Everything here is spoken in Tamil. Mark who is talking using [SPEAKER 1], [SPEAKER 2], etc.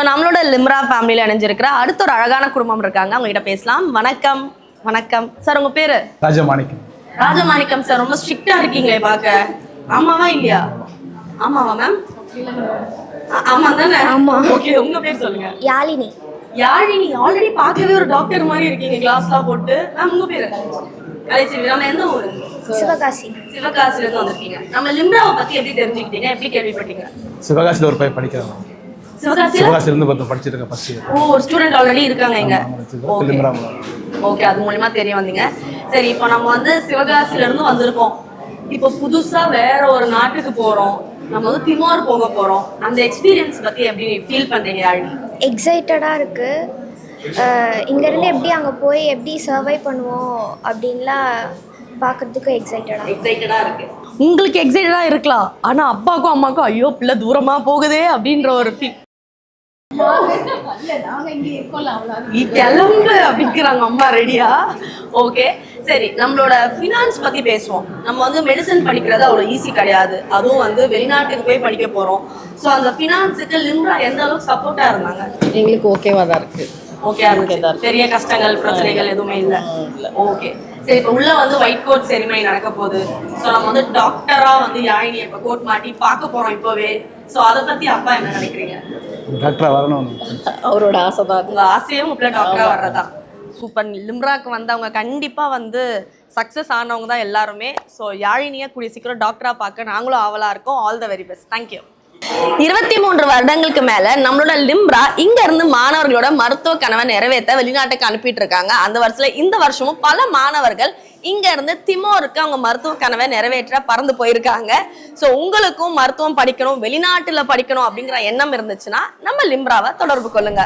[SPEAKER 1] நம்மளோட லிம்ரா ஃபேமிலியில் இணைஞ்சிருக்கிற அடுத்த ஒரு அழகான குடும்பம் இருக்காங்க, அவங்க கிட்ட பேசலாம். வணக்கம். வணக்கம் சார், உங்க பேரு?
[SPEAKER 2] ராஜமாணிக்கம்.
[SPEAKER 1] ராஜமாணிக்கம் சார், ரொம்ப ஸ்ட்ரிக்டா இருக்கீங்களே பார்க்க. ஆமாவா இல்லையா? ஆமாவா மேம்? ஆமா தானே? ஆமா. ஓகே, உங்க பேர் சொல்லுங்க.
[SPEAKER 3] யாழினி.
[SPEAKER 1] யாழினி, ஆல்ரெடி பார்க்கவே ஒரு டாக்டர் மாதிரி இருக்கீங்க, கிளாஸ்லாம் போட்டு. மேம் உங்க பேரு? கலைச்செல்வி. நம்ம எந்த ஊரு?
[SPEAKER 3] சிவகாசி.
[SPEAKER 1] சிவகாசில இருந்து வந்திருக்கீங்க. நம்ம லிம்ராவை பத்தி எப்படி தெரிஞ்சுக்கிட்டீங்க, எப்படி கேள்விப்பட்டீங்க?
[SPEAKER 2] சிவகாசியில் ஒரு பையன் படிக்கிறாங்க. சிவகாசில இருந்து படிச்சிட்டு இருக்க ஃபர்ஸ்ட் இயர்.
[SPEAKER 1] ஓ, ஒரு ஸ்டூடண்ட் ஆல்ரெடி இருக்காங்க இங்க. ஓகே, அது மூலமா தெரிய வந்தீங்க. சரி, இப்போ நம்ம வந்து சிவகாசில இருந்து வந்திருக்கோம். இப்போ புதுசா வேற ஒரு நாட்டுக்கு போறோம். நம்ம வந்து திமோர் போக போறோம். அந்த எக்ஸ்பீரியன்ஸ் பத்தி எப்படி ஃபீல் பண்றீங்க யாழினி?
[SPEAKER 3] எக்ஸைட்டடா இருக்கு. இங்கேருந்து எப்படி அங்கே போய் எப்படி சர்வை பண்ணுவோம் அப்படின்லாம் பார்க்கறதுக்கு எக்ஸைட்டடா இருக்கு.
[SPEAKER 1] உங்களுக்கு எக்ஸைட்டடா இருக்கலாம், ஆனா அப்பாவுக்கும் அம்மாவுக்கும் ஐயோ பிள்ளை தூரமா போகுதே அப்படின்ற ஒரு ஃபீல். கிளம்பு அப்படிங்கிறாங்க அம்மா. ரெடியா? ஓகே, சரி. நம்மளோட ஃபினான்ஸ் பத்தி பேசுவோம். நம்ம வந்து மெடிசன் படிக்கிறது அவ்வளவு ஈஸி கிடையாது, அதுவும் வந்து வெளிநாட்டுக்கு போய் படிக்க போறோம். ஸோ அந்த ஃபினான்ஸுக்கு லிம்ரா எந்த அளவுக்கு சப்போர்ட்டா இருந்தாங்க?
[SPEAKER 4] எங்களுக்கு ஓகேவா தான் இருக்கு.
[SPEAKER 1] ஓகே, பெரிய கஷ்டங்கள் பிரச்சனைகள் எதுவுமே இல்லை. ஓகே, சரி. இப்போ உள்ள வந்து ஒயிட் கோட் செரிமனி நடக்க போகுது. ஸோ நம்ம வந்து டாக்டரா வந்து யாழினி இப்போ கோட் மாட்டி பார்க்க போறோம் இப்போவே. ஸோ அதை பத்தி அப்பா என்ன நினைக்கிறீங்க?
[SPEAKER 2] டாக்டரா வரணும்,
[SPEAKER 4] அவரோட ஆசை தான்.
[SPEAKER 1] உங்க ஆசையும் உங்களை டாக்டரா வர்றதா? சூப்பர். லிம்ராக்கு வந்தவங்க கண்டிப்பா வந்து சக்சஸ் ஆனவங்க தான் எல்லாருமே. ஸோ யாழினியை கூடிய சீக்கிரம் டாக்டரா பார்க்க நாங்களும் ஆவலா இருக்கோம். All the very best. Thank you. 23 வருடங்களுக்கு மேல நம்மளோட லிம்ரா இங்க இருந்து மாணவர்களோட மருத்துவ கனவை நிறைவேற்ற வெளிநாட்டுக்கு அனுப்பிட்டு இருக்காங்க. அந்த வருஷத்துல இந்த வருஷமும் பல மாணவர்கள் இங்க இருந்து திமோருக்கு அவங்க மருத்துவ கனவை நிறைவேற்ற பறந்து போயிருக்காங்க. ஸோ உங்களுக்கும் மருத்துவம் படிக்கணும், வெளிநாட்டுல படிக்கணும் அப்படிங்கிற எண்ணம் இருந்துச்சுன்னா நம்ம லிம்ராவை தொடர்பு கொள்ளுங்க.